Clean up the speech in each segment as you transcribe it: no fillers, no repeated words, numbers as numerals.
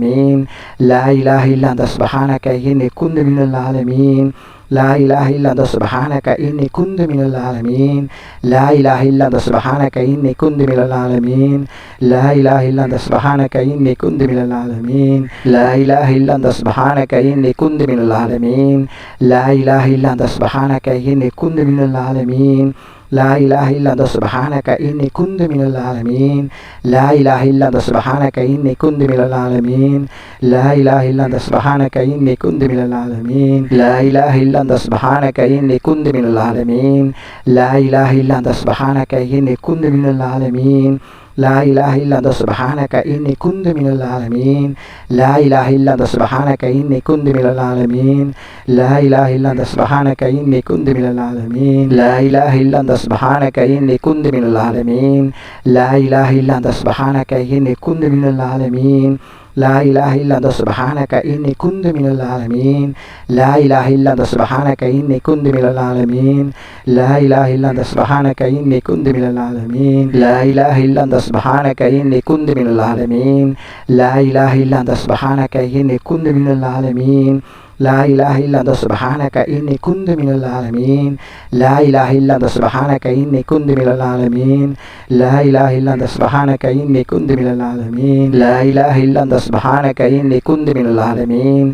العالمين لا إله إلا أنت سبحانك إني كنت من العالمين لا إله إلا أنت سبحانك إني كنت من العالمين لا إله إلا أنت سبحانك إني كنت من العالمين لا إله إلا أنت سبحانك إني كنت من العالمين لا إله إلا أنت سبحانك إني كنت من العالمين لا إله إلا أنت سبحانك إني كنت من العالمين لا إله إلا أنت سبحانك إني كنت من العالمين لا إله إلا أنت سبحانك إني كنت من العالمين لا إله إلا أنت سبحانك إني كنت من العالمين لا إله إلا أنت سبحانك إني كنت من العالمين لا إله إلا أنت سبحانك إني كنت من العالمين لا إله إلا أنت سبحانك إني كنت من العالمين لا إله إلا أنت سبحانك إني كنت من العالمين لا إله إلا أنت سبحانك إني كنت من العالمين لا إله إلا أنت سبحانك إني كنت من العالمين لا إله إلا أنت سبحانك إني كنت من العالمين لا إله إلا أنت سبحانك إني كنت من العالمين لا إله إلا أنت سبحانك إني كنت من العالمين لا إله إلا أنت سبحانك إني كنت من العالمين لا إله إلا أنت سبحانك إني كنت من العالمين لا إله إلا أنت سبحانك إني كنت من العالمين لا إله إلا أنت سبحانك إني كنت من العالمين لا إله إلا أنت سبحانك إني كنت من العالمين لا إله إلا أنت سبحانك إني كنت من العالمين لا إله إلا أنت سبحانك إني كنت من العالمين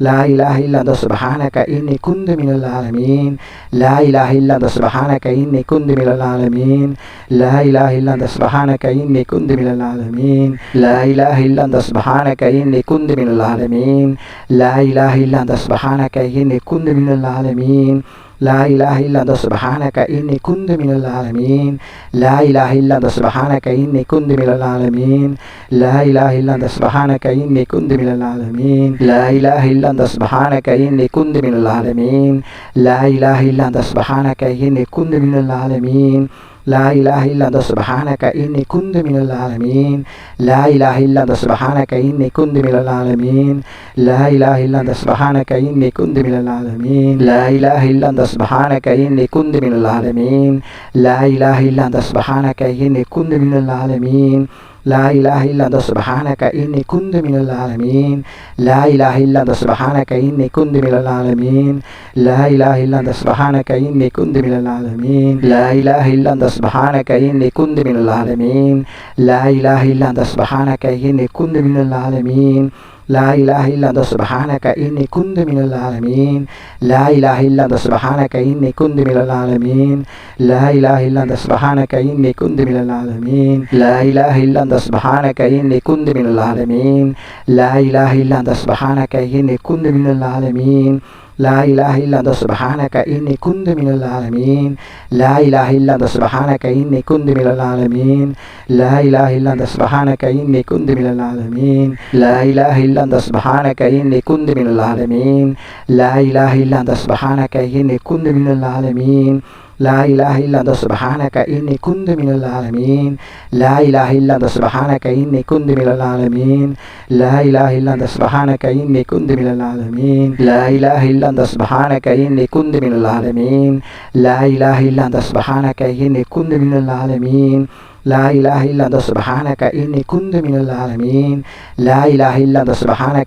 لا إله إلا أنت سبحانك إني كنت من العالمين لا إله إلا أنت سبحانك إني كنت من العالمين لا إله إلا أنت سبحانك إني كنت من العالمين لا إله إلا أنت سبحانك إني كنت من العالمين لا إله إلا أنت سبحانك إني كنت من العالمين لا إله إلا أنت سبحانك إني كنت من العالمين لا إله إلا أنت سبحانك إني كنت من العالمين لا إله إلا أنت سبحانك إني كنت من العالمين لا إله إلا أنت سبحانك إني كنت من العالمين لا إله إلا أنت سبحانك إني كنت من العالمين لا إله إلا أنت سبحانك إني كنت من العالمين لا إله إلا أنت سبحانك إني كنت من العالمين لا إله إلا أنت سبحانك إني كنت من العالمين لا إله إلا أنت سبحانك إني كنت من العالمين لا إله إلا أنت سبحانك إني كنت من العالمين لا إله إلا أنت سبحانك إني كنت من العالمين لا إله إلا أنت سبحانك إني كنت من العالمين لا إله إلا أنت سبحانك إني كنت من العالمين لا إله إلا أنت سبحانك إني كنت من العالمين لا إله إلا أنت سبحانك إني كنت من العالمين لا إله إلا أنت سبحانك إني كنت من العالمين لا إله إلا أنت سبحانك إني كنت من العالمين لا إله إلا أنت سبحانك إني كنت من العالمين لا إله إلا أنت سبحانك إني كنت من العالمين لا إله إلا أنت سبحانك إني كنت من العالمين لا إله إلا أنت سبحانك إني كنت من العالمين لا إله إلا أنت سبحانك إني كنت من العالمين لا إله إلا أنت سبحانك إني كنت من العالمين لا إله إلا أنت سبحانك إني كنت من العالمين لا إله إلا أنت سبحانك إني كنت من العالمين لا إله إلا أنت سبحانك إني كنت من العالمين لا إله إلا أنت سبحانك إني كنت من العالمين لا إله إلا أنت سبحانك إني كنت من العالمين لا إله إلا أنت سبحانك إني كنت من العالمين لا إله إلا أنت سبحانك إني كنت من العالمين لا إله إلا أنت سبحانك إني كنت من العالمين لا إله إلا أنت سبحانك إني كنت من العالمين لا إله إلا أنت سبحانك إني كنت من العالمين لا إله إلا أنت سبحانك إني كنت من العالمين لا إله إلا أنت سبحانك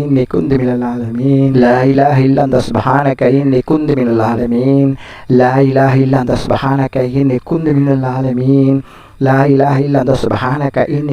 إني كنت من العالمين لا إله إلا أنت سبحانك إني كنت من العالمين لا إله إلا أنت سبحانك إني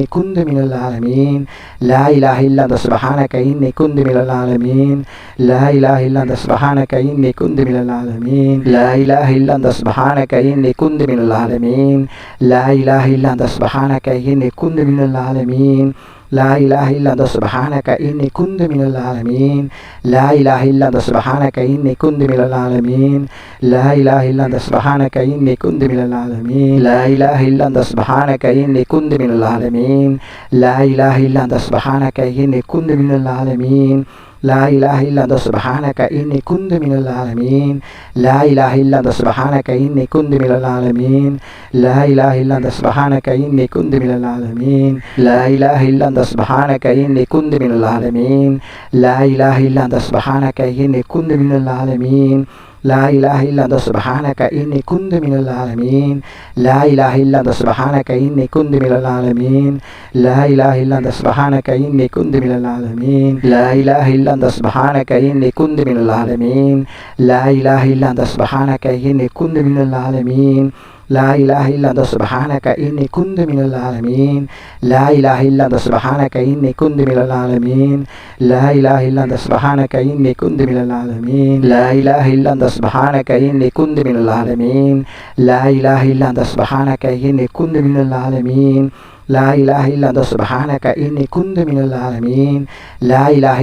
كنت من العالمين لا إله إلا أنت سبحانك إني كنت من العالمين لا إله إلا أنت سبحانك إني كنت من العالمين لا إله إلا أنت سبحانك إني كنت من العالمين لا إله إلا أنت سبحانك إني كنت من العالمين لا إله إلا أنت سبحانك إني كنت من العالمين لا إله إلا أنت سبحانك إني كنت من العالمين لا إله إلا أنت سبحانك إني كنت من العالمين لا إله إلا أنت سبحانك إني كنت من العالمين لا إله إلا أنت سبحانك إني كنت من العالمين لا إله إلا أنت سبحانك إني كنت من العالمين لا إله إلا أنت سبحانك إني كنت من العالمين لا إله إلا أنت سبحانك إني كنت من العالمين لا إله إلا أنت سبحانك إني كنت من العالمين لا إله إلا أنت سبحانك إني كنت من العالمين لا إله إلا أنت سبحانك إني كنت من الظالمين لا إله إلا أنت سبحانك إني كنت من الظالمين لا إله إلا أنت سبحانك إني كنت من الظالمين لا إله إلا أنت سبحانك إني كنت من الظالمين لا إله إلا أنت سبحانك إني كنت من الظالمين لا إله إلا أنت سبحانك إني كنت من الظالمين لا إله إلا أنت سبحانك إني كنت من الظالمين لا إله إلا أنت سبحانك إني كنت من الظالمين لا إله إلا أنت سبحانك إني كنت من الظالمين لا إله إلا أنت سبحانك إني كنت من الظالمين لا إله إلا أنت سبحانك إني كنت من الظالمين لا إله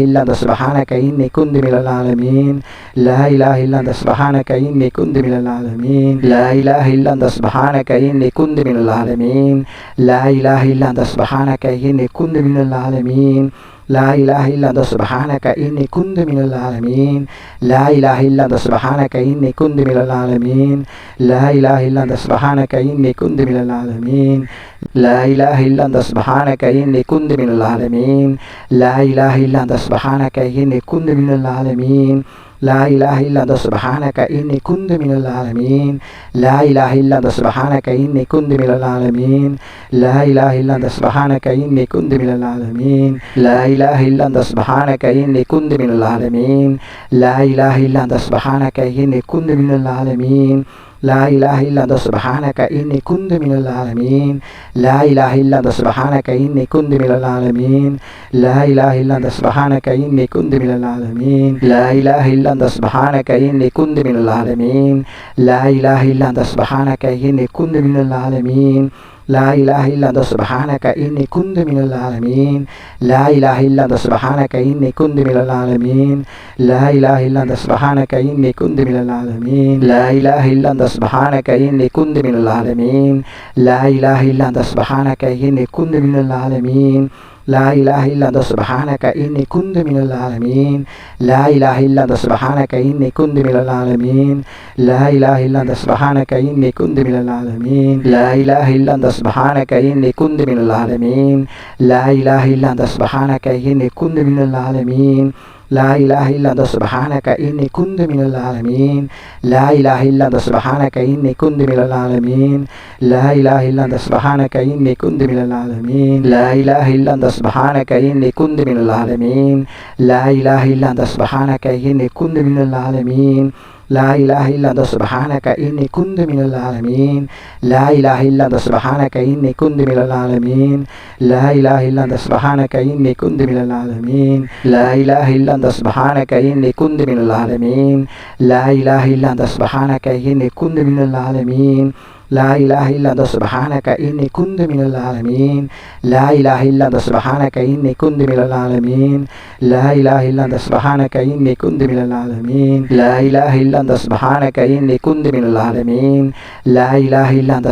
إلا أنت سبحانك إني كنت من الظالمين لا إله إلا أنت سبحانك إني كنت من الظالمين لا إله إلا أنت سبحانك إني كنت من الظالمين لا إله إلا أنت سبحانك إني كنت من الظالمين لا إله إلا أنت سبحانك إني كنت من الظالمين لا إله إلا أنت سبحانك إني كنت من الظالمين لا إله إلا أنت سبحانك إني كنت من الظالمين لا إله إلا أنت سبحانك إني كنت من الظالمين لا إله إلا أنت سبحانك إني كنت من الظالمين لا إله إلا أنت سبحانك إني كنت من الظالمين لا إله إلا أنت سبحانك إني كنت من الظالمين لا إله إلا أنت سبحانك إني كنت من الظالمين لا إله إلا أنت سبحانك إني كنت من الظالمين لا إله إلا أنت سبحانك إني كنت من الظالمين لا إله إلا أنت سبحانك إني كنت من الظالمين لا إله إلا أنت سبحانك إني كنت من الظالمين لا إله إلا أنت سبحانك إني كنت من الظالمين لا إله إلا أنت سبحانك إني كنت من الظالمين لا إله إلا أنت سبحانك إني كنت من الظالمين لا إله إلا أنت سبحانك إني كنت من الظالمين لا إله إلا أنت سبحانك إني كنت من الظالمين لا إله إلا أنت سبحانك إني كنت من الظالمين لا إله إلا أنت سبحانك إني كنت من الظالمين لا إله إلا أنت سبحانك إني كنت من الظالمين لا إله إلا أنت سبحانك إني كنت من الظالمين لا إله إلا أنت سبحانك إني كنت من الظالمين لا إله إلا أنت سبحانك إني كنت من الظالمين لا إله إلا أنت سبحانك إني كنت من الظالمين لا إله إلا أنت سبحانك إني كنت من الظالمين لا إله إلا أنت سبحانك إني كنت من الظالمين لا إله إلا أنت سبحانك إني كنت من الظالمين لا إله إلا أنت سبحانك إني كنت من الظالمين لا إله إلا أنت سبحانك إني كنت من الظالمين لا إله إلا أنت سبحانك إني كنت من الظالمين لا إله إلا أنت سبحانك إني كنت من الظالمين لا إله إلا أنت سبحانك إني كنت من الظالمين لا إله إلا أنت سبحانك إني كنت من الظالمين لا إله إلا أنت سبحانك إني كنت من الظالمين لا إله إلا أنت سبحانك إني كنت من الظالمين لا إله إلا أنت سبحانك إني كنت من الظالمين لا إله إلا أنت سبحانك إني كنت من الظالمين لا إله إلا أنت سبحانك إني كنت من الظالمين لا إله إلا أنت سبحانك إني كنت من الظالمين لا إله إلا أنت سبحانك إني كنت من الظالمين لا إله إلا أنت سبحانك إني كنت من الظالمين لا إله إلا أنت سبحانك إني كنت من الظالمين لا إله إلا أنت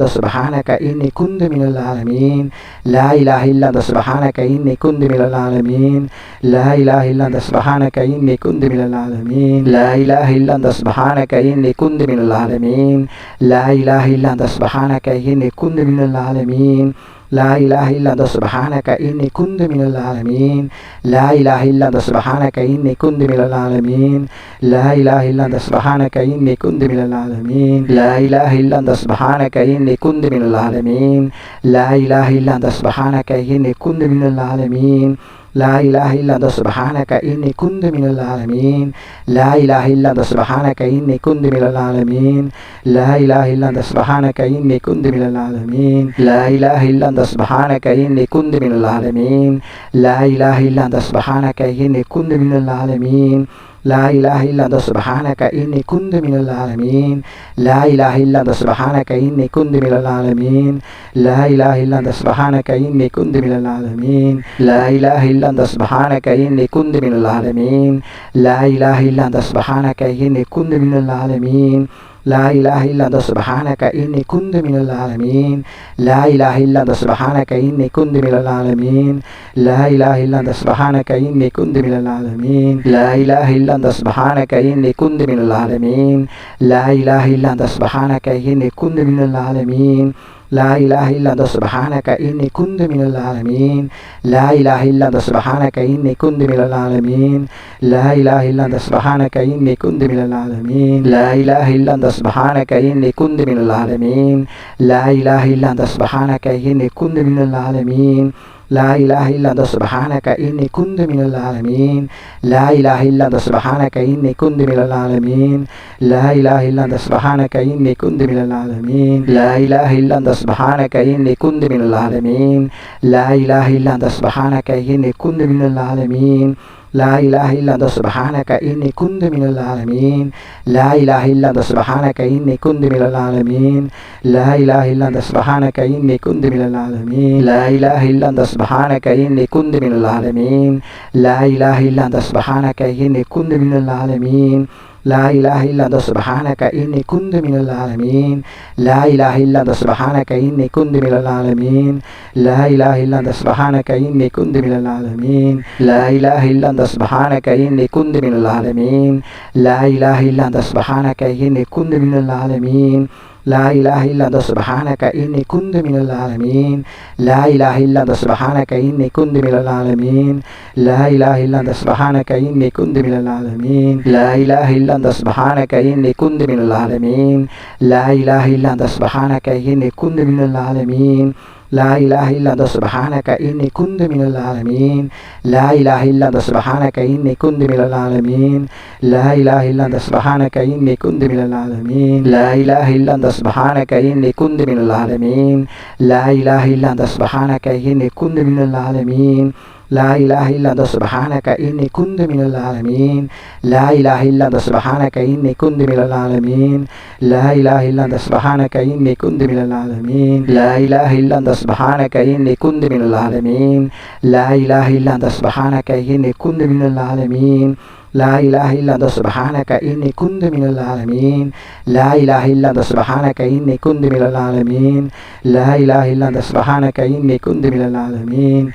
سبحانك إني كنت من الظالمين لا إله إلا أنت سبحانك إني كنت من الظالمين لا إله إلا أنت سبحانك إني كنت من الظالمين لا إله إلا أنت سبحانك إني كنت من الظالمين لا إله إلا أنت سبحانك إني كنت من الظالمين لا إله إلا أنت سبحانك إني كنت من الظالمين لا إله إلا أنت سبحانك إني كنت من الظالمين لا إله إلا أنت سبحانك إني كنت من الظالمين لا إله إلا أنت سبحانك إني كنت من الظالمين لا إله إلا أنت سبحانك إني كنت من الظالمين لا إله إلا أنت سبحانك إني كنت من الظالمين لا إله إلا أنت سبحانك إني كنت من الظالمين لا إله إلا أنت سبحانك إني كنت من الظالمين لا إله إلا أنت سبحانك إني كنت من الظالمين لا إله إلا أنت سبحانك إني كنت من الظالمين لا إله إلا أنت سبحانك إني كنت من الظالمين لا إله إلا أنت سبحانك إني كنت من الظالمين لا إله إلا أنت سبحانك إني كنت من الظالمين لا إله إلا أنت سبحانك إني كنت من الظالمين لا إله إلا أنت سبحانك إني كنت من الظالمين لا إله إلا أنت سبحانك إني كنت من الظالمين لا إله إلا أنت سبحانك إني كنت من الظالمين لا إله إلا أنت سبحانك إني كنت من الظالمين لا إله إلا أنت سبحانك إني كنت من الظالمين لا إله إلا أنت سبحانك إني كنت من الظالمين لا إله إلا أنت سبحانك إني كنت من الظالمين لا إله إلا أنت سبحانك إني كنت من الظالمين لا إله إلا أنت سبحانك إني كنت من الظالمين لا إله إلا أنت سبحانك إني كنت من الظالمين لا إله إلا أنت سبحانك إني كنت من الظالمين لا إله إلا أنت سبحانك إني كنت من الظالمين لا إله إلا أنت سبحانك إني كنت من الظالمين لا إله إلا أنت سبحانك إني كنت من الظالمين لا إله إلا أنت سبحانك إني كنت من الظالمين لا إله إلا أنت سبحانك إني كنت من الظالمين لا إله إلا أنت سبحانك إني كنت من الظالمين لا إله إلا أنت سبحانك إني كنت من الظالمين لا إله إلا أنت سبحانك إني كنت من الظالمين لا إله إلا أنت سبحانك إني كنت من الظالمين لا إله إلا أنت سبحانك إني كنت من الظالمين لا إله إلا أنت سبحانك إني كنت من الظالمين لا إله إلا أنت سبحانك إني كنت من الظالمين لا إله إلا أنت سبحانك إني كنت من الظالمين لا إله إلا أنت سبحانك إني كنت من الظالمين لا إله إلا أنت سبحانك إني كنت من الظالمين لا إله إلا أنت سبحانك إني كنت من الظالمين لا إله إلا أنت سبحانك إني كنت من الظالمين لا إله إلا أنت سبحانك إني كنت من الظالمين لا إله إلا أنت سبحانك إني كنت من الظالمين لا إله إلا أنت سبحانك إني كنت من الظالمين لا إله إلا أنت سبحانك إني كنت من الظالمين لا إله إلا أنت سبحانك إني كنت من الظالمين لا إله إلا أنت سبحانك إني كنت من الظالمين لا إله إلا أنت سبحانك إني كنت من الظالمين لا إله إلا أنت سبحانك إني كنت من الظالمين لا إله إلا أنت سبحانك إني كنت من الظالمين لا إله إلا أنت سبحانك إني كنت من الظالمين لا إله إلا أنت سبحانك إني كنت من الظالمين لا إله إلا أنت سبحانك إني كنت من الظالمين لا إله إلا أنت سبحانك إني كنت من الظالمين لا إله إلا أنت سبحانك إني كنت من الظالمين